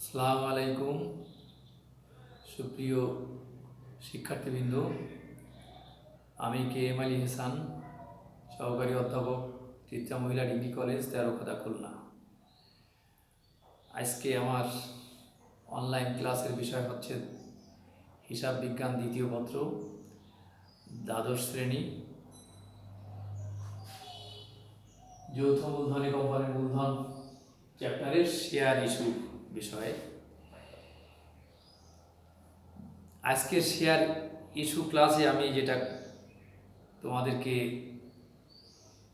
আসসালামু আলাইকুম সুপ্রিয় শিক্ষার্থীবৃন্দ। আমি KM আলী হাসান, সহকারী অধ্যাপক তিস্তা মহিলা ডিগ্রি কলেজ, তেরোখাদা, খুলনা। আজকে আমার অনলাইন ক্লাসের বিষয় হচ্ছে হিসাব বিজ্ঞান দ্বিতীয় পত্র, দ্বাদশ শ্রেণী, যৌথ মূলধনী কোম্পানির মূলধন চ্যাপ্টারের শেয়ার ইস্যু বিষয়ে। আজকের শেয়ার ইস্যু ক্লাসে আমি যেটা তোমাদেরকে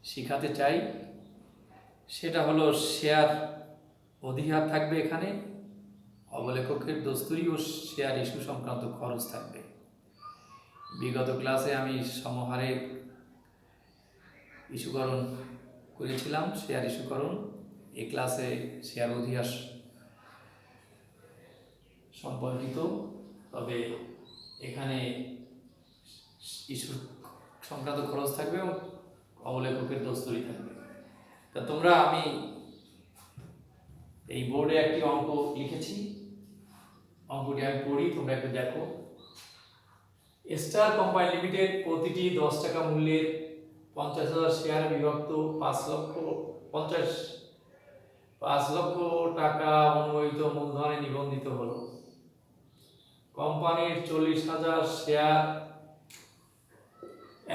শেখাতে চাই সেটা হলো শেয়ার অধিহার থাকবে, এখানে অবলেখকের দস্তুরি ও শেয়ার ইস্যু সংক্রান্ত খরচ থাকবে। বিগত ক্লাসে আমি সমহারে ইস্যুকরণ করেছিলাম, শেয়ার ইস্যুকরণ। এই ক্লাসে শেয়ার অধিহার সম্পর্কিত, তবে এখানে ইস্যু সংক্রান্ত খরচ থাকবে এবং অবলেখকের দস্তুরি থাকবে। তা তোমরা, আমি এই বোর্ডে একটি অঙ্ক লিখেছি, অঙ্কটি আমি পড়ি, তোমরা একটু দেখো। স্টার কোম্পানি লিমিটেড প্রতিটি 10 টাকা মূল্যের 50,000 শেয়ার বিভক্ত 5 লক্ষ টাকা অনুমোদিত মূলধনে নিবন্ধিত হলো। কোম্পানির 40,000 শেয়ার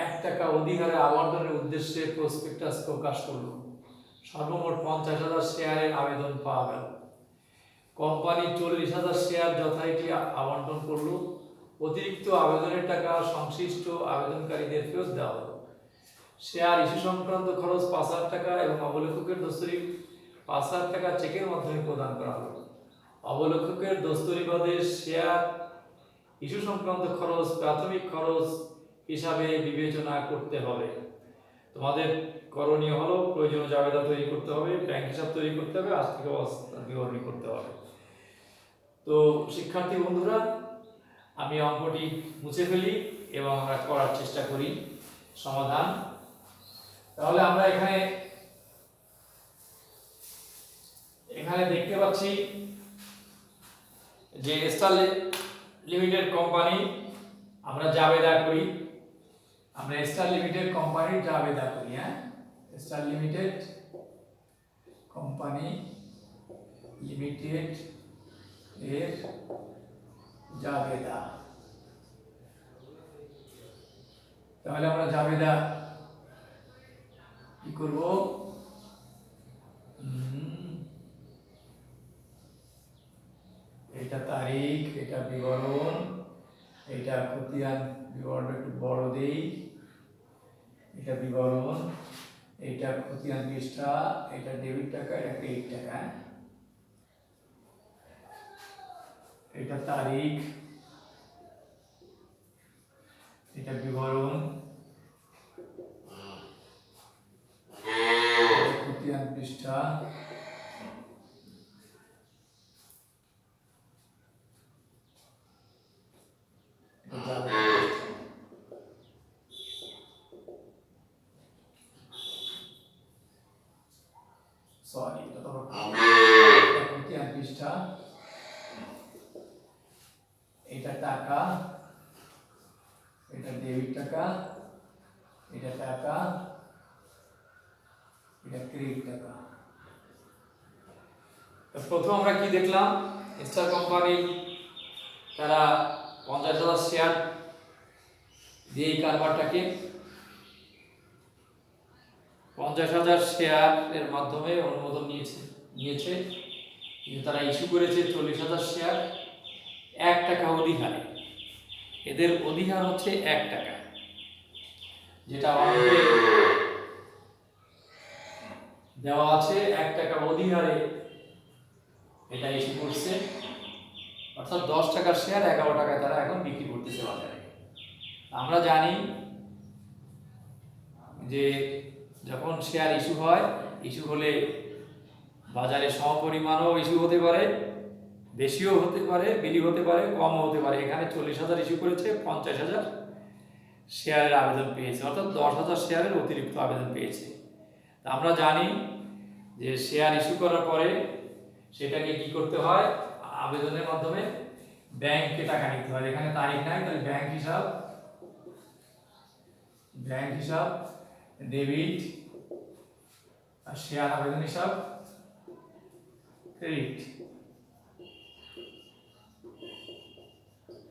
1 টাকা অধিহারে আবন্টনের উদ্দেশ্যে প্রসপেক্টাস প্রকাশ করলো। সর্বমোট 50,000 শেয়ারের আবেদন পাওয়া গেল। কোম্পানি 40,000 শেয়ার যথারীতি আবন্টন করলো। অতিরিক্ত আবেদনের টাকা সংশ্লিষ্ট আবেদনকারীদের ফেরত দেওয়া হলো। শেয়ার ইস্যু সংক্রান্ত খরচ 5,000 টাকা এবং অবলেখকের দস্তুরি 5,000 টাকা চেকের মাধ্যমে প্রদান করা হলো। অবলেখকের দস্তুরি বাদে শেয়ার ইস্যু সংক্রান্ত খরচ প্রাথমিক খরচ হিসাবে বিবেচনা করতে হবে। তোমাদের করণীয় হলো প্রয়োজনীয় জাবেদা তৈরি করতে হবে, ব্যাংক হিসাব তৈরি করতে হবে, আর্থিক অবস্থা বিবরণী করতে হবে। তো শিক্ষার্থী বন্ধুরা, আমি অঙ্কটি মুছে ফেলি এবং আমরা করার চেষ্টা করি সমাধান। তাহলে আমরা এখানে দেখতে পাচ্ছি যে স্টার লিমিটেড কোম্পানি আমরা জাবেদা করি, আমরা স্টার লিমিটেড কোম্পানির জাবেদা করি। স্টার লিমিটেড কোম্পানি লিমিটেড এর জাবেদা। তাহলে আমরা জাবেদা কি করব? এটা তারিখ, এটা বিবরণ, এটা খতিয়ান বিবরণ একটু বড় দেই, এটা বিবরণ, এটা খতিয়ান পৃষ্ঠা, এটা ডেবিট টাকা, এটা ক্রেডিট টাকা, এটা তারিখ, এটা বিবরণ, খতিয়ান পৃষ্ঠা, খতিয়ান পৃষ্ঠা, এটা টাকা, এটা ডেবিট টাকা, এটা টাকা, এটা ক্রেডিট টাকা। প্রথম আমরা কি দেখলাম? স্টার কোম্পানি তারা 50,000 শেয়ার দিয়ে এই কারবারটাকে 50,000 শেয়ারের মাধ্যমে অনুমোদন নিয়েছে, কিন্তু তারা ইস্যু করেছে 40,000 শেয়ার 1 টাকা অধিহারে। এদের অধিহার হচ্ছে 1 টাকা, যেটা অঙ্কে দেওয়া আছে। 1 টাকা অধিহারে এটা ইস্যু করছে, অর্থাৎ 10 টাকার শেয়ার 11 টাকায় তারা এখন বিক্রি করতেছে বাজারে। আমরা জানি যে যখন শেয়ার ইস্যু হয়, ইস্যু হলে বাজারে সমপরিমাণও ইস্যু হতে পারে, বেশিও হতে পারে, বিলি হতে পারে, কমও হতে পারে। এখানে 40,000 ইস্যু করেছে, 50,000 শেয়ারের আবেদন পেয়েছে, অর্থাৎ 10,000 শেয়ারের অতিরিক্ত আবেদন পেয়েছে। আমরা জানি যে শেয়ার ইস্যু করার পরে সেটাকে কি করতে হয়, আবেদনের মাধ্যমে ব্যাংকে টাকা নিতে হয়। এখানে তারিখ নাই, তাহলে ব্যাংক হিসাব ডেবিট, আর শেয়ার আবেদন হিসাব ক্রেডিট।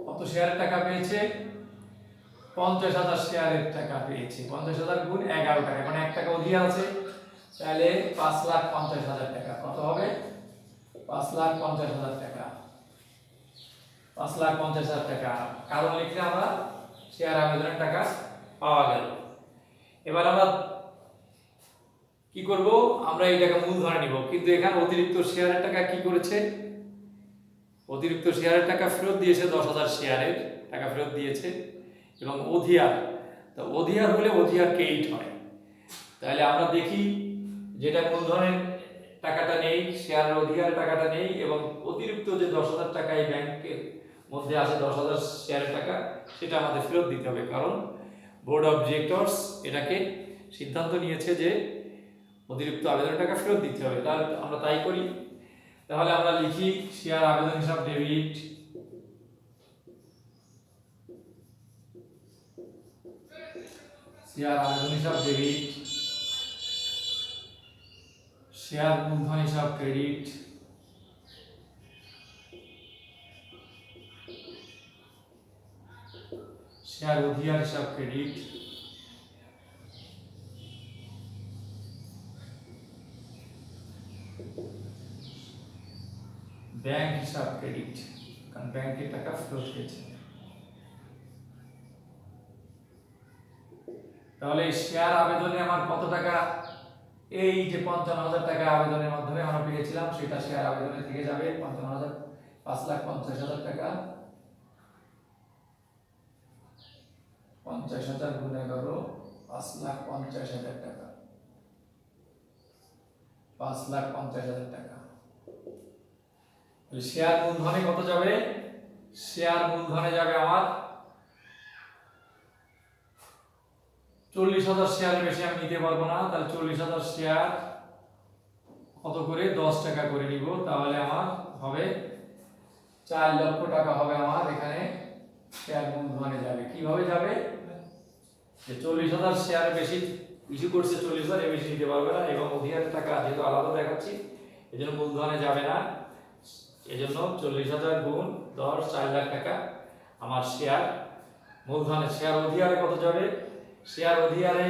কত শেয়ারের টাকা পেয়েছে? 50,000 শেয়ারের টাকা পেয়েছে। 50,000 গুণ 11 টাকা, মানে 1 টাকা অধিক আছে, তাহলে 5,50,000 টাকা। কত হবে? 5,50,000 টাকা। 5,50,000 টাকা কারণ লিখলে আমরা শেয়ার আবেদনের টাকা পাওয়া গেল। এবার আমরা কি করব? আমরা এই টাকা মূলধনে নিব, কিন্তু এখানে অতিরিক্ত শেয়ারের টাকা কি করেছে? অতিরিক্ত শেয়ারের টাকা ফেরত দিয়েছে, 10,000 শেয়ারের টাকা ফেরত দিয়েছে। এবং অধিয়ার, তো অধিয়ার হলে অধিয়ার ক্রেডিট হয়। তাহলে আমরা দেখি যেটা মূলধনের টাকাটা নেই, শেয়ারের অধিয়ারের টাকাটা নেই, এবং অতিরিক্ত যে 10,000 টাকা এই ব্যাংকের মধ্যে আছে, 10,000 শেয়ারের টাকা, সেটা আমাদের ফেরত দিতে হবে। কারণ বোর্ড অফ ডিরেক্টরস এটাকে সিদ্ধান্ত নিয়েছে যে অতিরিক্ত আবেদনের টাকা ফেরত দিতে হবে। তাহলে আমরা তাই করি। তাহলে আমরা লিখি শেয়ার আবেদন হিসাব ডেবিট, শেয়ার আবেদন হিসাব ডেবিট, শেয়ার মূলধন হিসাব ক্রেডিট, শেয়ার অধিয়ার হিসাব ক্রেডিট, ব্যাংক হিসাব ক্রেডিট, কারণ ব্যাংকের টাকা ফেরত পেয়েছে। তাহলে শেয়ার আবেদনে আমার কত টাকা? এই যে 55,000 টাকা আবেদনের মাধ্যমে আমরা পেয়েছিলাম, সেটা শেয়ার আবেদনে থেকে যাবে 5,50,000 টাকা। 50,000 গুণ 11, 5,50,000 টাকা। 5,50,000 টাকা। শেয়ার মূলধনে কত যাবে? শেয়ার মূলধনে যাবে আমার 40,000 শেয়ারের বেশি আমি নিতে পারবো না, তাহলে 40,000 শেয়ার কত করে? 10 টাকা করে নিব। তাহলে আমার হবে 4 লক্ষ টাকা হবে আমার এখানে শেয়ার মূলধনে যাবে। কিভাবে যাবে? যে 40,000 শেয়ারের বেশি ইস্যু করছে, 40,000 এর বেশি নিতে পারবে না, এবং অধিকারের টাকা যেহেতু আলাদা দেখাচ্ছি এজন্য মূলধনে যাবে না। এজন্য 40,000 গুণ 10, 4 লাখ টাকা আমার শেয়ার মূলধনে। শেয়ার অধিকারে কত যাবে? শেয়ার অধিকারে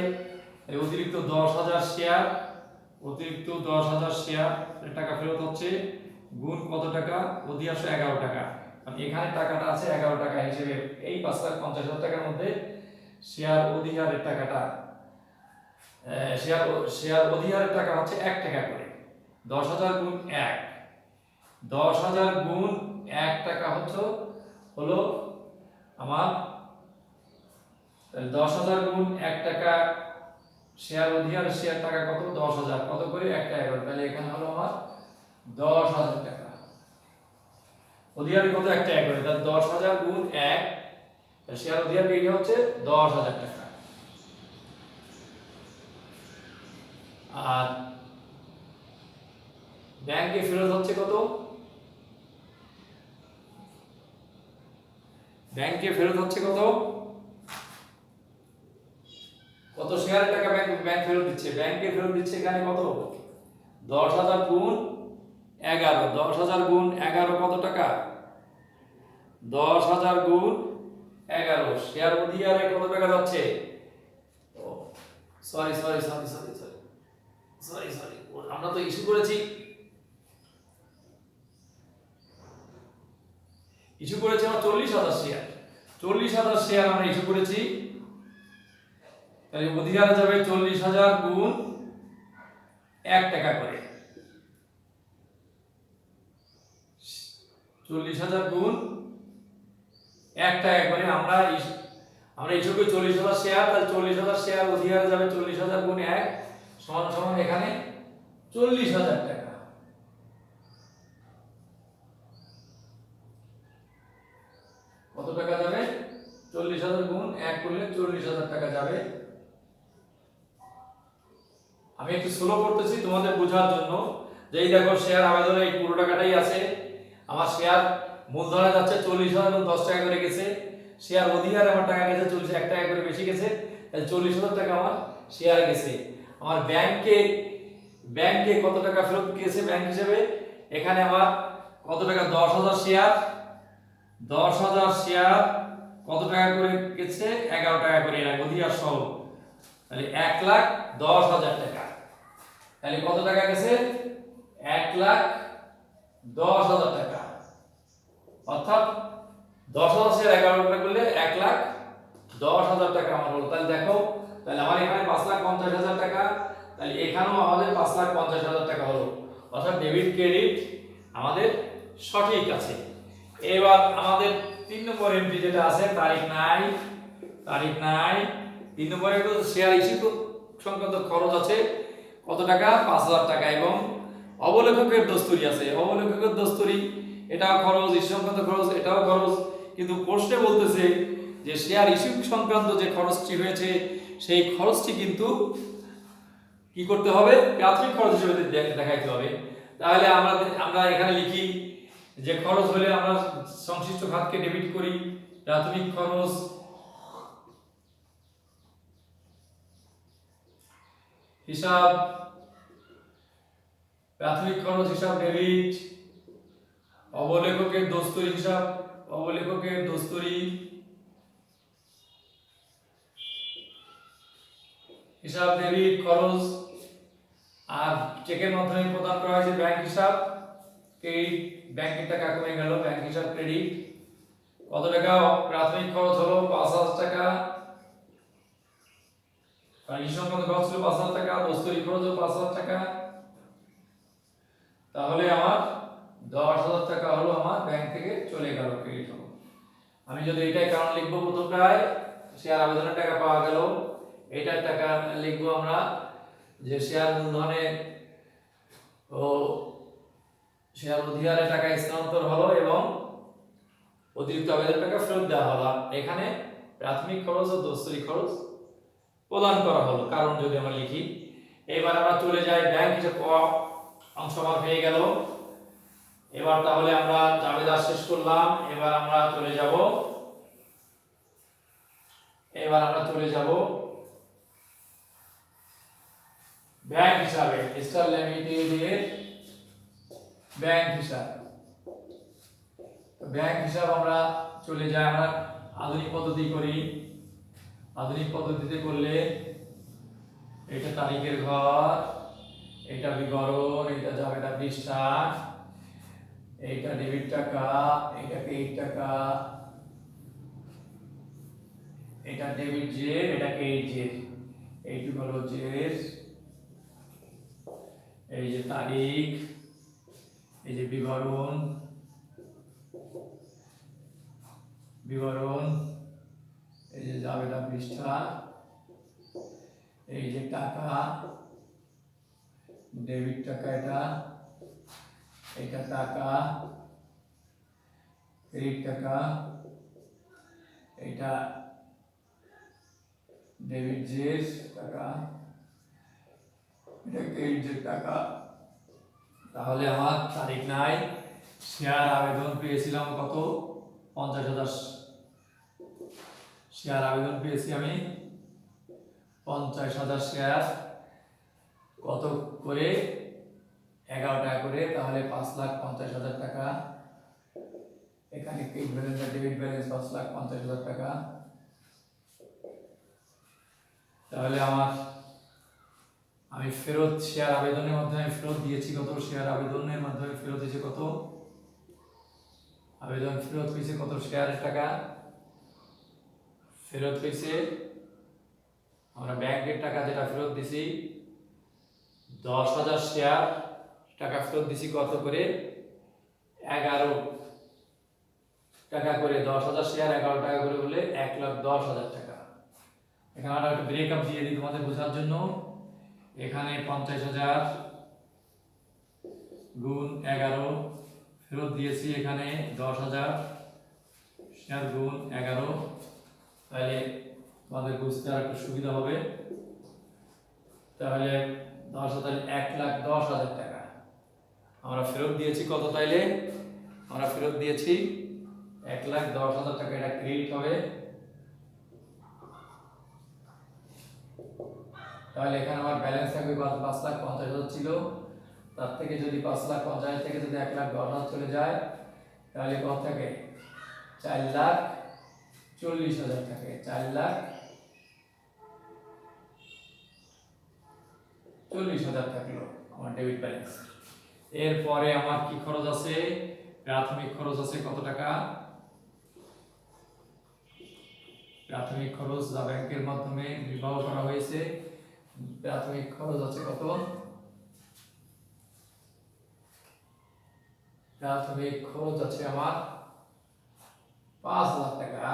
অতিরিক্ত 10,000 শেয়ার, অতিরিক্ত 10,000 শেয়ার টাকা ফেরত হচ্ছে, গুণ কত টাকা? অধিকাংশ 11 টাকা। মানে এখানে টাকাটা আছে 11 টাকা হিসেবে। এই 5,50,000 টাকার মধ্যে শেয়ার অধিকারের টাকাটা, শেয়ার অধিকারের টাকা হচ্ছে 1 টাকা করে। 10,000 গুণ 1, 10,000 গুণ 1 টাকা হলো আমার, 10,000 গুণ 1 টাকা শেয়ার অধিকার, শেয়ার টাকা কত? 10,000, কত করে? 1 টাকা করে। তাহলে এখানে হলো আমার 10,000 টাকা। অধিকার কত? 1 টাকা করে, তাহলে 10,000 গুণ 1, শেয়ার অধিকার পেয়ে হচ্ছে 10,000 টাকা। আর ব্যাংকে ফেরত হচ্ছে কত? ব্যাংকে ফেরত হচ্ছে কত? কত শেয়ারের টাকা ব্যাংক ফেরত দিচ্ছে? ব্যাংকে ফেরত দিচ্ছে এখানে কত? 10,000 গুণ 11, 10,000 গুণ 11 কত টাকা? 10,000 গুণ 11। শেয়ার অধিকারে কত টাকা যাচ্ছে? সরি, আমরা তো ইস্যু করেছি আমরা 40,000 শেয়ার। 40,000 শেয়ার আমরা ইস্যু করেছি, তাহলে অধিকারে যাবে 40,000 গুণ 1 টাকা করে। 40,000 গুণ 1 টাকা করে আমরা ইস্যু করি 40,000 শেয়ার, তাহলে 40,000 শেয়ার অধিকারে যাবে 40,000 গুণ 1 সমান এখানে 40,000 টাকা। কত টাকা যাবে? 40,000 গুণ 1 করলে 40,000 টাকা যাবে। আমি একটু স্লো করতেছি তোমাদের বোঝার জন্য। যেই দেখো শেয়ার আবেদনে এই পুরো টাকাটাই আছে, আমার শেয়ার মূলধনে যাচ্ছে 40,000 এবং 10 টাকা করে গেছে, শেয়ার অধিকার আমার টাকা গেছে 1 টাকা করে বেশি গেছে, তাহলে 40,000 টাকা আমার শেয়ার গেছে। আমার ব্যাংকে কত টাকা ফেরত গেছে ব্যাংক হিসেবে, এখানে আমার কত টাকা 10,000 শেয়ার, 10,000 শেয়ার কত টাকা করে গেছে, 11 টাকা করে অধিকার সহ, তাহলে 1,10,000 টাকা। তাহলে কত টাকা গেছে, 1,10,000 টাকা, অর্থাৎ 10,000 শেয়ার 11 টাকা করলে 1,10,000 টাকা আমার হলো। তাহলে দেখো, তাহলে আমার এখানে 5,50,000 টাকা, তাহলে এখানেও আমাদের 5,50,000 টাকা হলো, অর্থাৎ ডেবিট ক্রেডিট আমাদের সঠিক আছে। এবার আমাদের 3 নম্বর এন্ট্রি যেটা আছে, তারিখ নাই 3 নম্বরে শেয়ার ইস্যু সংক্রান্ত খরচ আছে কত টাকা, 5,000 টাকা, এবং অবলেখকের দস্তুরি আছে, অবলেখকের দস্তুরি এটাও খরচ, ইস্যু সংক্রান্ত খরচ এটাও খরচ, কিন্তু প্রশ্নে বলতেছে যে শেয়ার ইস্যু সংক্রান্ত যে খরচটি হয়েছে সেই খরচটি কিন্তু কি করতে হবে, প্রাথমিক খরচ হিসেবে দেখাইতে হবে। তাহলে আমরা এখানে লিখি যে খরচ হলে আমরা সংশ্লিষ্ট খাতকে ডেবিট করি, প্রাথমিক খরচ হিসাব, প্রাথমিক খরচ হিসাব ডেবিট, অবলেখকের দস্তুরি হিসাব, অবলেখকের দস্তুরি হিসাব ডেবিট খরচ, আর চেকের মাধ্যমে প্রদান করা হয়েছে ব্যাংক হিসাব ক্রেডিট, ব্যাংকের টাকা কমে গেল, ব্যাংক হিসাব ক্রেডিট, কত টাকা প্রাথমিক খরচ হলো 5,000 টাকা, আর এই সংক্রান্ত খরচ ছিল 5,000 টাকা, দস্তুরি খরচ হলো 5,000 টাকা, তাহলে আমার 10,000 টাকা হলো আমার ব্যাংক থেকে চলে গেল, ক্রেডিট হলো। আমি যদি এটাই কারণ লিখবো, প্রথমটায় শেয়ার আবেদনের টাকা পাওয়া গেল, এটার টাকা লিখবো আমরা যে শেয়ার মূলধনে ও শেয়ার অধিকারে টাকা স্থানান্তর হলো এবং অতিরিক্ত আবেদনের টাকা ফেরত দেওয়া হলো। এখানে প্রাথমিক খরচ ও দস্তুরি খরচ প্রদান করা হলো কারণ যদি আমরা লিখি। এবার আমরা চলে যাই ব্যাংক হিসাব অংশ আমার হয়ে গেল। এবার তাহলে আমরা দাবিদার শেষ করলাম। এবার আমরা চলে যাব ব্যাংক হিসাবে, স্টার লিমিটেডের ব্যাংক হিসাব। ব্যাংক হিসাব আমরা চলে যাই, আমরা আধুনিক পদ্ধতি করি। আধুনিক পদ্ধতিতে করলে এটা তারিখের ঘর, এটা বিবরণ, এটা জাবেদা পৃষ্ঠা, এইটা ডেবিট টাকা, এটা ক্রেডিট টাকা, এটা ডেবিট জের, এটা ক্রেডিট জের, এইটুকু হলো জের, এই যে তারিখ, এই যে বিবরণ, এই যে জাবেদা পৃষ্ঠা, এই যে টাকা, ডেবিট টাকা, এটা টাকা, ক্রেডিট টাকা, এটা ডেবিট জের টাকা, এটা ক্রেডিট জের টাকা। তাহলে আমার তারিখ নাই, শেয়ার আবেদন পেয়েছিলাম কত, 50,000 শেয়ার আবেদন পেয়েছি আমি, 50,000 শেয়ার, কত করে, 11 টাকা করে, তাহলে 5,50,000 টাকা। এখানে ক্রেডিট ব্যালেন্স আর ডেবিট ব্যালেন্স 5,50,000 টাকা। তাহলে আমি ফেরত শেয়ার আবেদনের মাধ্যমে ফেরত দিয়েছি কত, শেয়ার আবেদনের মাধ্যমে ফেরত হয়েছে কত, আবেদন ফেরত হয়েছে কত শেয়ারের টাকা ফেরত হয়েছে, আমরা ব্যাংকের টাকা যেটা ফেরত দিছি 10,000 শেয়ার টাকা ফেরত দিছি কত করে, 11 টাকা করে, 10,000 শেয়ার 11 টাকা করে বলে 1,10,000 টাকা। এখানে আমরা একটু ব্রেকআপ দিয়ে দিই তোমাদের বোঝার জন্য। এখানে 50,000 গুণ 11 ফেরত দিয়েছি, এখানে 10,000 শেয়ার গুণ 11, তাহলে তোমাদের বুঝতে আর একটু সুবিধা হবে। তাহলে 10,000 1,10,000 টাকা আমরা ফেরত দিয়েছি কত, তাইলে আমরা ফেরত দিয়েছি 1,10,000 টাকা, এটা ক্রেডিট হবে। তাহলে এখানে আমার ব্যালেন্স থাকবে 5,50,000 ছিল, তার থেকে যদি 5,50,000 থেকে যদি 1,10,000 চলে যায় তাহলে কত থাকে? 4,40,000 থাকে। 4,40,000 থাকলো আমার ডেবিট ব্যালেন্স। এরপরে আমার কি খরচ আছে? প্রাথমিক খরচ আছে কত টাকা? প্রাথমিক খরচ যা ব্যাংকের মাধ্যমে নির্বাহ করা হয়েছে, প্রাথমিক খরচ আছে কত? প্রাথমিক খরচ আছে আমার 5,00,000 টাকা।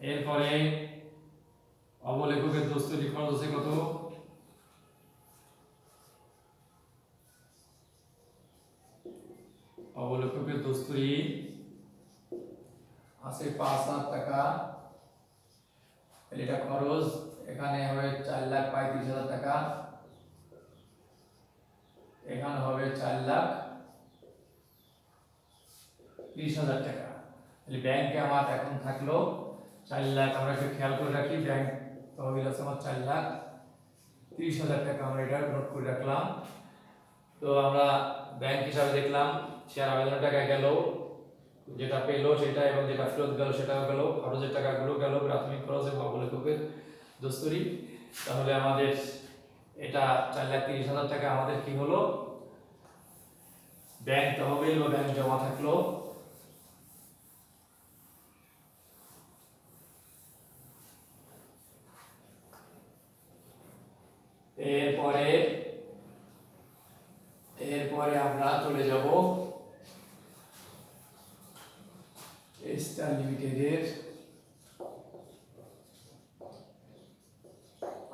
এরপরে অবলেখকের দস্তুরি খরচ আছে কত? অবলেখকের দস্তুরি আছে 5,000 টাকা। এটা খরচ। এখানে হবে 4,35,000 টাকা, এখানে হবে 4,30,000 টাকা। ব্যাংকে আমার এখন থাকলো 4,00,000। আমরা একটু খেয়াল করে রাখি, ব্যাংক তহবিল আছে আমার 4,30,000 টাকা, আমরা এটা নোট করে রাখলাম। তো আমরা ব্যাংক হিসাবে দেখলাম শেয়ার আবেদনের টাকা গেল, যেটা পেলো সেটা, এবং যেটা ফেরত গেল সেটাও গেল, খরচের টাকাগুলো গেল, প্রাথমিক খরচ এবং অবলেখকের দস্তুরি। তাহলে আমাদের এটা 4,30,000 টাকা আমাদের কি হলো? ব্যাংক তহবিল বা ব্যাংক জমা থাকলো। এরপরে আমরা চলে যাব স্টার লিমিটেডের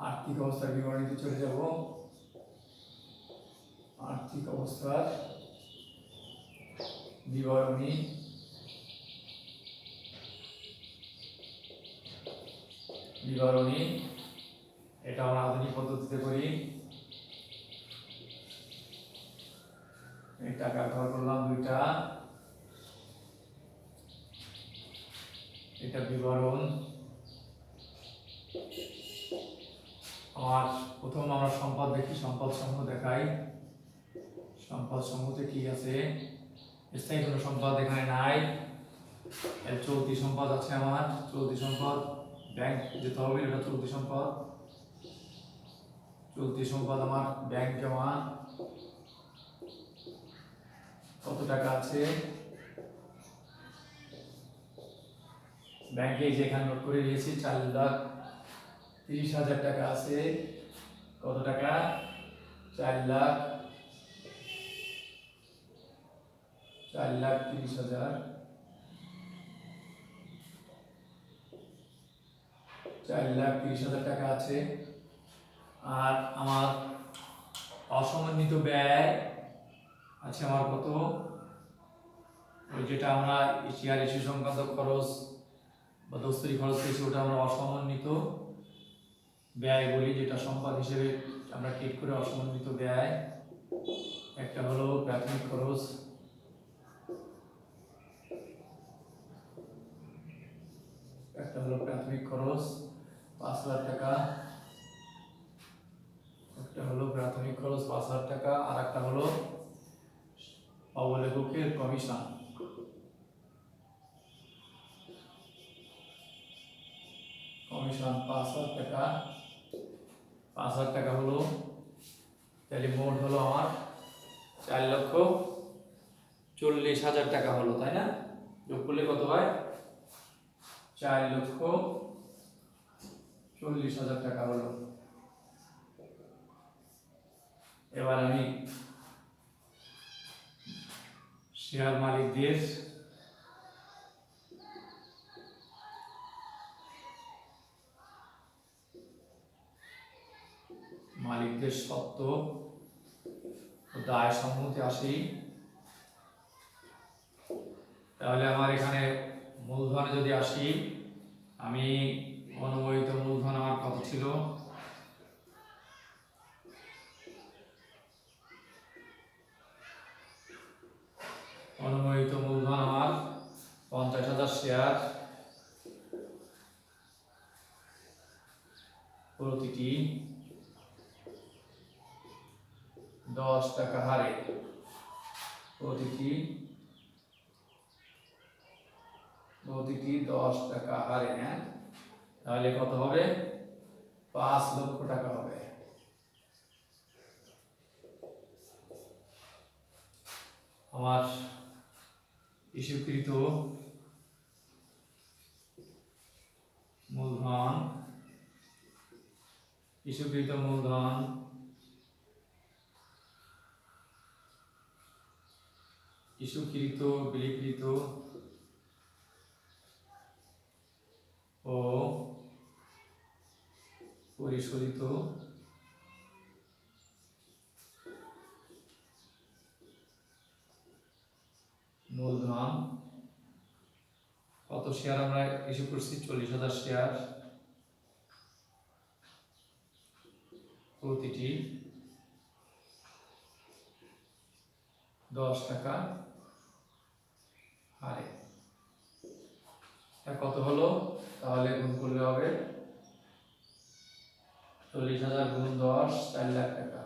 আর্থিক অবস্থার বিবরণীতে চলে যাব। আর্থিক অবস্থার বিবরণী, এটা আমরা আধুনিক পদ্ধতিতে করি। এই টাকা ঘর করলাম 2টা, এটা বিবরণ। আমার প্রথম আমরা সম্পদ দেখি, সম্পদ সমূহ দেখাই। সম্পদ সমূহতে কি আছে? স্থায়ী কোনো সম্পদ এখানে নাই। চলতি সম্পদ আছে আমার, চলতি সম্পদ ব্যাংক যেতে হবে, এটা চলতি সম্পদ। চলতি সম্পদ আমার ব্যাংক জমা কত টাকা আছে? ব্যাংকে যেখানে নোট করে দিয়েছি 4,30,000 টাকা আছে। কত টাকা? 4,30,000। 4,30,000 টাকা আছে। আর আমার অসমন্বিত ব্যয় আছে আমার কত? ওই যেটা আমরা শেয়ার ইস্যু সংক্রান্ত খরচ বা দস্তুরি খরচ পেয়েছি, ওটা আমরা অসমন্বিত ব্যয় বলি, যেটা সম্পদ হিসেবে আমরা ঠিক করে অসমন্বিত ব্যয়। একটা হলো প্রাথমিক খরচ, একটা হলো প্রাথমিক খরচ 5,00,000 টাকা, একটা হলো প্রাথমিক খরচ 5,000 টাকা, আর একটা হলো অবলেখকের কমিশন। কমিশন 5,000 টাকা। 5,000 টাকা হলো, তাহলে মোট হলো আমার 4,40,000 টাকা হলো, তাই না? যোগ করলে কত হয়? 4,40,000 টাকা হলো। এবার আমি শেয়ার মালিকদের সত্ত্ব ও দায় সমূহতে আসি। তাহলে আমার এখানে মূলধনে যদি আসি, আমি অনুমোদিত মূলধন আমার কত ছিল? শেয়ার প্রতিটি 10 টাকা হারে, প্রতিটি 10 টাকা হারে। হ্যাঁ, তাহলে কত হবে? 5 লক্ষ টাকা হবে। আমার ইস্যুকৃত মূলধন, ইস্যুকৃত মূলধন ইস্যুকৃত, বিলিকৃত ও পরিশোধিত মূলধন, কত শেয়ার আমরা ইস্যু করছি? 40,000 শেয়ার, প্রতিটি 10 টাকা হারে। কত হলো? তাহলে গুণ করলে হবে 40,000 গুণ 10, 4 লাখ টাকা।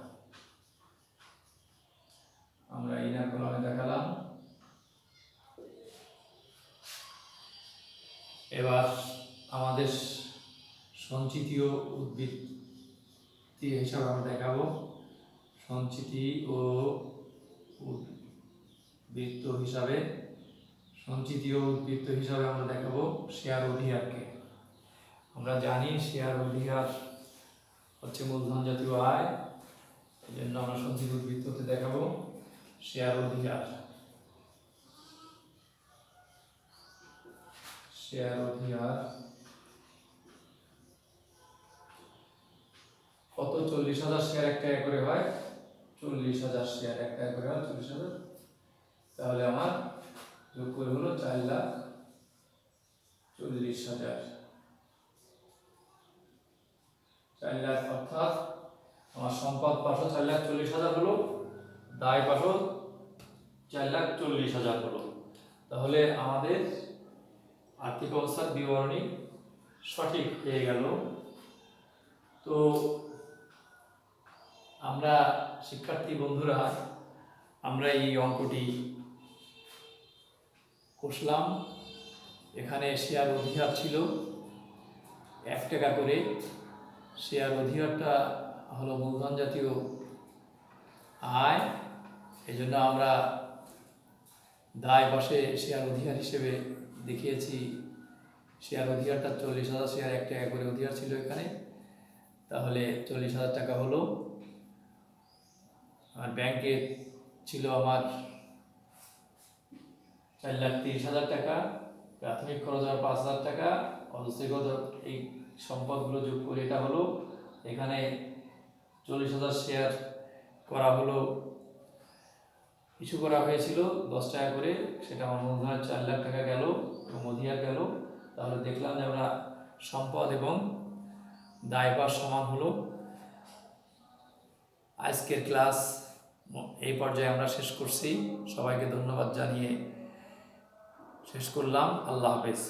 আমরা ইনার কলমে দেখালাম। এবার আমাদের সঞ্চিতীয় উদ্বৃত্তি হিসাবে আমরা দেখাবো। সঞ্চিতি ও উদ্বৃত্ত হিসাবে, সঞ্চিতীয় উদ্বৃত্ত হিসাবে আমরা দেখাবো শেয়ার অধিহারকে। আমরা জানি শেয়ার অধিহার হচ্ছে মূলধন জাতীয় আয়, এই জন্য আমরা সঞ্চিত উদ্বৃত্ততে দেখাবো শেয়ার অধিহার। শেয়ার অধিহার কত? 40,000 শেয়ার 1 টাকা করে হয়। 40,000 শেয়ার 1 টাকা করে হয় 40,000। তাহলে আমার যোগ করে হলো 4,40,000। 4 লাখ, অর্থাৎ আমার সম্পদ পাশও 4,40,000 হলো, দায় পাশও 4,40,000 হলো। তাহলে আমাদের আর্থিক অবস্থার বিবরণী সঠিক হয়ে গেল। তো আমরা শিক্ষার্থী বন্ধুরা, আমরা এই অঙ্কটি কষলাম। এখানে শেয়ার অধিহার ছিল 1 টাকা করে। শেয়ার অধিহারটা হলো মূলধন জাতীয় আয়, এই জন্য আমরা দায় পাশে শেয়ার অধিহার হিসেবে দেখিয়েছি। শেয়ার অধিহারটা 40,000 শেয়ার 1 টাকা করে অধিহার ছিল এখানে। তাহলে 40,000 টাকা হলো। আর ব্যাংকে ছিল আমার 4,30,000 টাকা, প্রাথমিক খরচ আমার 5,000 টাকা, অস্থায়ী এই সম্পদগুলো যোগ করে এটা হলো। এখানে 40,000 শেয়ার করা হলো, ইস্যু করা হয়েছিল 10 টাকা করে, সেটা আমার মূলধনের 4 লাখ টাকা গেল এবং অধিহার গেল। তাহলে দেখলাম যে আমরা সম্পদ এবং দায়ভার সমান হলো। আজকের ক্লাস এই পর্যায়ে আমরা শেষ করছি। সবাইকে ধন্যবাদ জানিয়ে শেষ করলাম। আল্লাহ হাফেজ।